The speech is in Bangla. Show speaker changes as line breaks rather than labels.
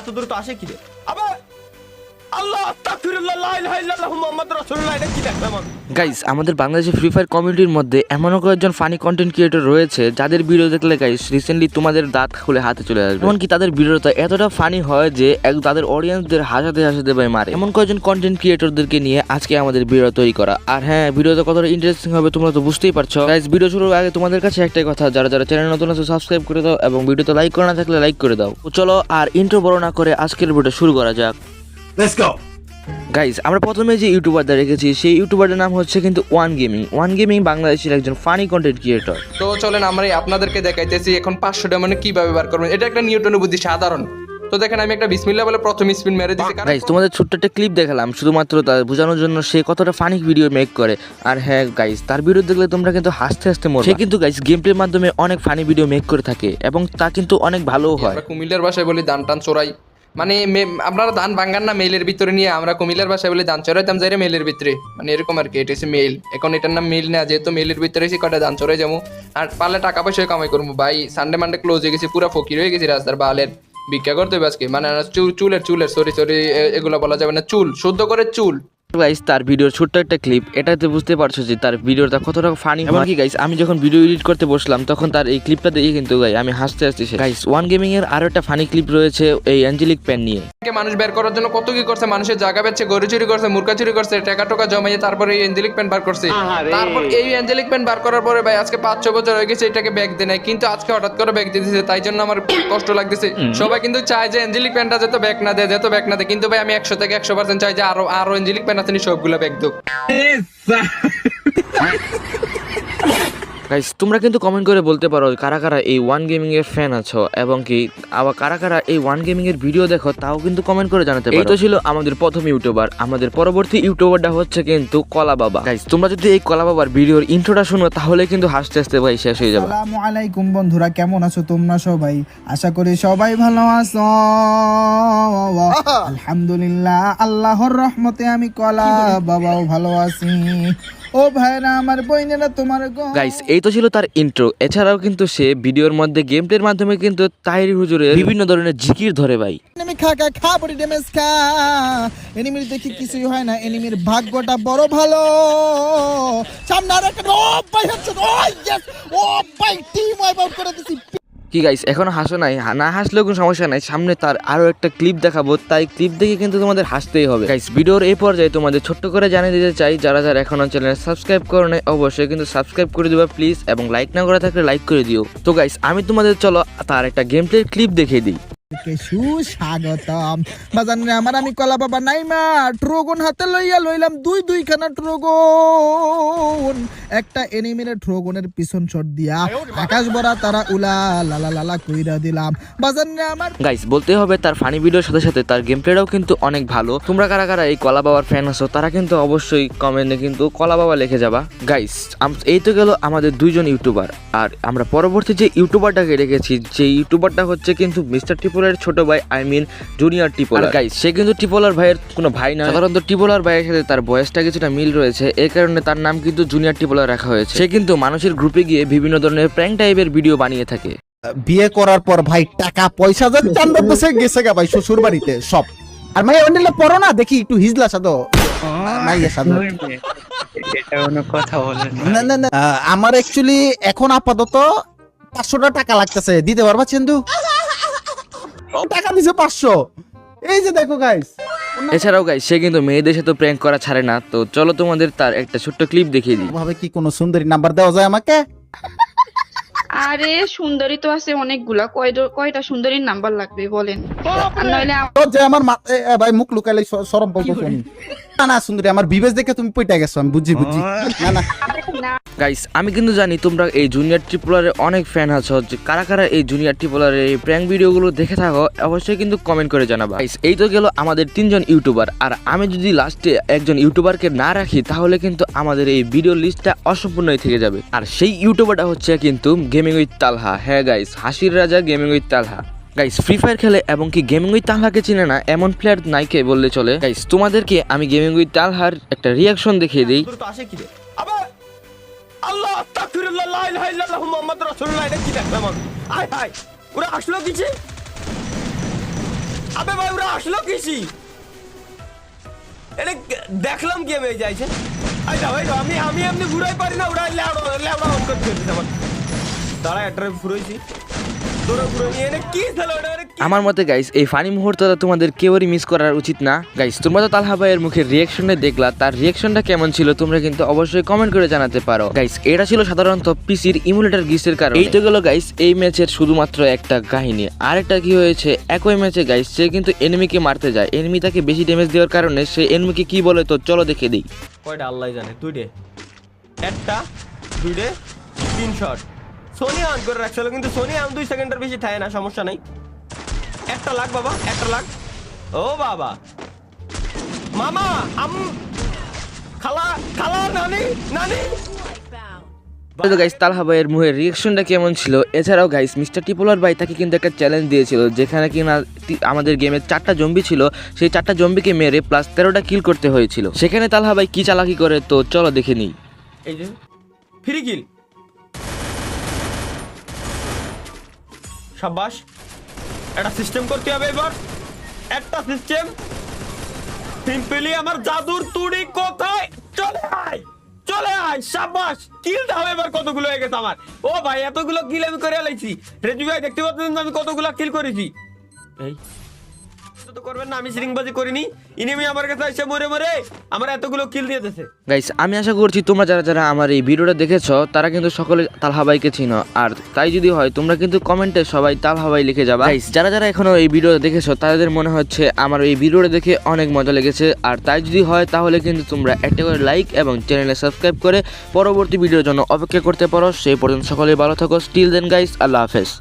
এত দ্রুত আসে কি রে? আবার আল্লাহ আস্তাগফিরুল্লাহ লা ইলাহা ইল্লাল্লাহু মুহাম্মাদুর রাসূলুল্লাহ, এটা কি দেখলাম আমি?
গাইস, আমাদের বাংলাদেশের ফ্রি ফায়ার কমিউনিটির মধ্যে এমনও কয়েকজন ফানি কন্টেন্ট ক্রিয়েটর রয়েছে যাদের ভিডিও দেখলে গাইস রিসেন্টলি তোমাদের দাঁত খুলে হাতে চলে আসবে। এমনকি তাদের ভিডিওটা এতটা ফানি হয় যে তাদের অডিয়েন্সদের হাসাতে হাসাতে ভাই মারে। এমন কয়েকজন কন্টেন্ট ক্রিয়েটরদেরকে নিয়ে আজকে আমাদের ভিডিও তৈরি করা। আর হ্যাঁ, ভিডিওটা কতটা ইন্টারেস্টিং হবে তোমরা তো বুঝতেই পারছো। গাইস, ভিডিও শুরুর আগে তোমাদের কাছে একটাই কথা, যারা যারা চ্যানেল নতুন আছে সাবস্ক্রাইব করে দাও এবং ভিডিওতে লাইক করে না থাকলে লাইক করে দাও। তো চলো আর ইন্ট্রো বড় না করে আজকের ভিডিও শুরু করা যাক।
Let's go.
গাইজ, আমরা প্রথমে যে ইউটিউবারটা রেখেছি সেই ইউটিউবারটার নাম হচ্ছে কিন্তু ওয়ান গেমিং। ওয়ান গেমিং বাংলাদেশের একজন ফানি কন্টেন্ট ক্রিয়েটর।
তো চলেন আমরা আপনাদেরকে দেখাইতেছি এখন 500 ডায়মন্ড কিভাবে বার করবেন। এটা একটা নিউটনের বুদ্ধি, সাধারণ। তো দেখেন আমি একটা বিসমিল্লাহ বলে প্রথম স্পিন মেরে দিয়েছি।
গাইজ, তোমাদের ছোট্ট একটা ক্লিপ দেখালাম শুধুমাত্র তার বোঝানোর জন্য সে কতটা ফানি ভিডিও মেক করে। আর হ্যাঁ গাইজ, তার ভিডিও দেখলে তোমরা কিন্তু হাসতে হাসতে মরবে। সে কিন্তু গাইজ গেম প্লের মাধ্যমে অনেক ফানি ভিডিও মেক করে থাকে এবং তা কিন্তু অনেক ভালোও হয়।
আমরা কুমিল্লার ভাষায় বলি দান টান চোরাই, মানে আপনারা ধান ভাঙ্গান না মেইলের ভিতরে নিয়ে, আমরা কুমিল্লার ভাষায় বলি ধান চড়াইতাম যাই মেইলের ভিতরে, মানে এরকম আর কি। এটা হচ্ছে মেইল, এখন এটার নাম মেইল না, যেহেতু মেইলের ভিতরে এসে কটা ধান চড়াই যাবো আর পারলে টাকা পয়সা কামাই করবো। ভাই সানডে মানডে ক্লোজ হয়ে গেছি, পুরো ফকির হয়ে গেছি রাস্তার বালের ভিক্ষা করতে হবে আজকে। মানে চুলের সরি এগুলো বলা যাবে না, চুল শুদ্ধ করে চুল।
গাইস, তার ভিডিওর ছোট্ট একটা ক্লিপ, এটাতে বুঝতে পারছো যে তার ভিডিওটা কতটা ফানি। এমনকি গাইস আমি যখন ভিডিও এডিট করতে বসলাম তখন তার এই ক্লিপটা দেখে কিন্তু আমি হাসতে হাসতে। গাইস, ওয়ান গেমিং এর আরো একটা ফানি ক্লিপ রয়েছে এই অ্যাঞ্জেলিক পেন নিয়ে।
মানুষ বের করার জন্য কত কি করছে, মানুষের জায়গা বেচছে, গরু চুরি করছে, মুরগা চুরি করছে, টাকা টোকা জমাইয়ে তারপরে এই অ্যাঞ্জেলিক পেন বার করছে। তারপর এই অ্যাঞ্জেলিক পেন বার করার পরে ভাই আজকে 5-6 বছর হয়ে গেছে এটাকে ব্যাগ দেয় নাই, কিন্তু আজকে হঠাৎ করে ব্যাগ দিয়ে দিয়েছে, তাই জন্য আমার কষ্ট লাগতেছে। সবাই কিন্তু চায় যে অ্যাঞ্জেলিক পেনটা যেত ব্যাগ না দেয়, কিন্তু ভাই আমি 100 থেকে 100% চাই যে আরো অ্যাঞ্জেলিক পেন আছে সবগুলো ব্যাগ দো।
গাইস, তোমরা কিন্তু কমেন্ট করে বলতে পারো কারা কারা এই ওয়ান গেমিং এর ফ্যান আছো এবং কি আবার কারা কারা এই ওয়ান গেমিং এর ভিডিও দেখো, তাও কিন্তু কমেন্ট করে জানাতে পারো। এই তো ছিল আমাদের প্রথম ইউটিউবার। আমাদের পরবর্তী ইউটিউবারটা হচ্ছে কিন্তু কলা বাবা। গাইস, তোমরা যদি এই কলা বাবার ভিডিওর ইন্ট্রোটা শুনো তাহলে কিন্তু হাসতে হাসতে ভাই শেষ হয়ে যাবে।
আসসালামু আলাইকুম বন্ধুরা, কেমন আছো তোমরা সবাই? আশা করি সবাই ভালো আছো। আলহামদুলিল্লাহ, আল্লাহর রহমতে আমি কলা বাবাও ভালো আছি। ও ভাইরা আমার বইনেরা তোমার
গাইস, এই তো ছিল তার ইন্ট্রো। এছাড়াও কিন্তু সে ভিডিওর মধ্যে গেম প্লের মাধ্যমে কিন্তু তাহিরি হুজুরের বিভিন্ন ধরনের জিকির ধরে ভাই।
এনিমি খা বডি ড্যামেজ খা। এনিমির দেখি কিছুই হয় না, এনিমির ভাগ্যটা বড় ভালো। সামনে আর একটা ও ভাই হচ্ছে, ও ইয়েস, ও ভাই টিম ওয়াইপ আউট করে দিছি।
কি গাইস, এখনো হাসো নাই? না হাসলেও কোনো সমস্যা নাই, সামনে তার আরো একটা ক্লিপ দেখাবো, তাই ক্লিপ দেখে কিন্তু তোমাদের হাসতেই হবে। গাইস, ভিডিওর এই পর্যায়ে তোমাদের ছোট্ট করে জানিয়ে দিতে চাই, যারা যারা এখনো চ্যানেল সাবস্ক্রাইব করো নাই অবশ্যই কিন্তু সাবস্ক্রাইব করে দিবা প্লিজ, এবং লাইক না করে থাকলে লাইক করে দিও। তো গাইস, আমি তোমাদের চলো তার একটা গেম প্লের ক্লিপ দেখিয়ে দিই।
সুস্বাগতম বাজানে আমার, আমি কলা বাবা নাইমা ট্রোগন হাতে লইলাম দুইখানা ট্রোগন। একটা এনিমির ট্রোগনের পিছন শট দিয়া আকাশ ভরা তারা উলা লালা লালা কইরা দিলাম বাজানে আমার।
গাইস, বলতে হবে তার ফানি ভিডিওর সাথে সাথে তার গেম প্লেটাও কিন্তু অনেক ভালো। তোমরা কারা কারা এই কলা বাবার ফ্যান আছো তারা কিন্তু অবশ্যই কমেন্টে কিন্তু কলা বাবা লিখে যাবা। গাইস, এই তো গেল আমাদের দুইজন ইউটিউবার। আর আমরা পরবর্তী যে ইউটিউবারটাকে রেখেছি, যে ইউটিউবারটা হচ্ছে কিন্তু মিস্টার টিপোলার ছোট ভাই, আই মিন জুনিয়র টিপোলার। গাইস, সে কিন্তু টিপোলার ভাইয়ের কোনো ভাই না, সাধারণত টিপোলার ভাইয়ের সাথে তার বয়সটা কিছুটা মিল রয়েছে, এই কারণে তার নাম কিন্তু জুনিয়র টিপোলার রাখা হয়েছে। সে কিন্তু মানুষের গ্রুপে গিয়ে বিভিন্ন ধরনের প্র্যাঙ্ক টাইপের ভিডিও বানিয়ে থাকে।
বিয়ে করার পর ভাই টাকা পয়সা যা চান্দা বসে গেছে গা ভাই শ্বশুর বাড়িতে সব। আর মাই অন্যলে পড়ো না দেখি একটু হিজলা সাদো মাইয়া সাদো।
এটা কোনো কথা বলেন
না না না, আমার অ্যাকচুয়ালি এখন আপাতত 500 টাকা লাগতেছে, দিতে পারবা চন্দু? টাকা দিছে 500। এই যে দেখো গাইস।
এছাড়াও গাইস, সে কিন্তু মেয়েদের সাথে প্র্যাঙ্ক করা ছাড়ে না। তো চলো তোমাদের তার একটা ছোট্ট ক্লিপ দেখিয়ে দিই।
ভাবে কি কোনো সুন্দরী নাম্বার দেওয়া যায় আমাকে?
আরে সুন্দরী তো আছে অনেকগুলা, কয়টা সুন্দরীর নাম্বার লাগবে বলেন? আর নইলে
তো যে আমার ভাই মুখ লুকাইলে শরম বলতো শুনি। না না সুন্দরী, আমার বিবেচ দেখে তুমি পয়টা গেছো, আমি বুঝি। না না
গাইস, আমি কিন্তু জানি তোমরা এই জুনিয়র টিপোলারের অনেক ফ্যান আছো। যে কারা কারা এই জুনিয়র টিপোলারের এই প্র্যাঙ্ক ভিডিওগুলো দেখে থাকো অবশ্যই কিন্তু কমেন্ট করে জানাবা। গাইস, এই তো গেল আমাদের 3জন ইউটিউবার। আর আমি যদি লাস্টে একজন ইউটিউবারকে না রাখি তাহলে কিন্তু আমাদের এই ভিডিও লিস্টটা অসম্পূর্ণই থেকে যাবে। আর সেই ইউটিউবারটা হচ্ছে কিন্তু গেমিং উইথ তালহা। হ্যাঁ গাইস, হাসির রাজা gaming with Talha. Guys, free fire খেলে এবং কি গেমিং উইথ তালহাকে চিনে না এমন প্লেয়ার নাইকে বললে চলে। গাইস, তোমাদেরকে আমি গেমিং উইথ তালহার একটা রিয়াকশন দেখিয়ে দিই।
দ্রুত আসে কি রে? আবার আল্লাহ আস্তাগফিরুল্লাহ লা ইলাহা ইল্লাল্লাহু মুহাম্মাদুর রাসূলুল্লাহ, এটা কি দেখলাম আমি? আয় হায়, ওরা আসলো কিছে? আবে ভাই ওরা আসলো কিসি এটা দেখলাম গেমে যাইছে আমি এমনি ঘুরাই পারি না ওরা ল্যাবড়া অন করে ফেলছে আমার দাঁড়া একটা ঘুরাইছি তোরা ঘুরে নিয়ে এনে কি খেলো এটা
আমার মতে গাইস এই ফানি মুহূর্তটা তোমাদের কেউই মিস করার উচিত না। গাইস তোমরা তো তালহা ভাইয়ের মুখের রিয়াকশনে দেখলা, তার রিয়াকশনটা কেমন ছিল তোমরা কিন্তু অবশ্যই কমেন্ট করে জানাতে পারো। গাইস এটা ছিল সাধারণত পিসির ইমুলেটর গ্লিচের কারণে। এই তো গেল গাইস এই ম্যাচের শুধুমাত্র একটা কাহিনী। আরেকটা কি হয়েছে, একই ম্যাচে গাইস সে কিন্তু এনিমিকে মারতে যায়, এনিমি তাকে বেশি ড্যামেজ দেওয়ার কারণে সে এনিমিকে কি বলে তো চলো দেখে দিই।
কয়টা আল্লাহ জানে, দুইটে একটা দুইটে 3 শট সোনি অন করে রাখছিল, কিন্তু সোনি 2 সেকেন্ডের বেশি থাকে না, সমস্যা নাই। একটা লাখ বাবা, একটা লাখ। ও বাবা মামা খালা খালা নানি নানি।
তো গাইস তালহা ভাইয়ের মুখের রিয়াকশনটা কেমন ছিল। এছাড়াও গাইস মিস্টার টিপোলার ভাই তাকে কিন্তু একটা চ্যালেঞ্জ দিয়েছিল, যেখানে কিনা আমাদের গেমে 4টা জম্বি ছিল, সেই 4টা জম্বিকে মেরে প্লাস 13টা কিল করতে হয়েছিল। সেখানে তালহা ভাই কি চালাকি করে তো চলো দেখে নিই।
এই যে ফ্রি কিল, শাবাশ। একটা সিস্টেম করতে হবে এবার, একটা সিস্টেম সিম্পলি। আমার জাদুর তুড়ি কোথায়, চলে আয় শাবাশ। কিল দাও এবার, কতগুলো হয়ে গেছে আমার। ও ভাই এতগুলো কিল আমি করে আলাইছি। রেজু ভাই দেখতে পাচ্ছেন আমি কতগুলো কিল করেছি। এই তো করবেন না, আমি সিরিংবাজি করিনি, ইনিমি আমার কাছে এসে মরে আমার এতগুলো কিল দিয়ে দিয়েছে।
গাইস আমি আশা করছি তোমরা যারা যারা আমার এই ভিডিওটা দেখেছো তারা কিন্তু সকলে তালহা ভাইকে চিনো, আর তাই যদি হয় তোমরা কিন্তু কমেন্টে সবাই তালহা ভাই লিখে যাবা। গাইস যারা যারা এখনো এই ভিডিওটা দেখেছো তাদের মনে হচ্ছে আমার এই ভিডিওটা দেখে অনেক মজা লেগেছে, আর তাই যদি হয় তাহলে কিন্তু তোমরা একটা করে লাইক এবং চ্যানেলে সাবস্ক্রাইব করে পরবর্তী ভিডিওর জন্য অপেক্ষা করতে পারো। সেই পর্যন্ত সকলে ভালো থাকো। স্টিল দেন গাইস, আল্লাহ হাফেজ।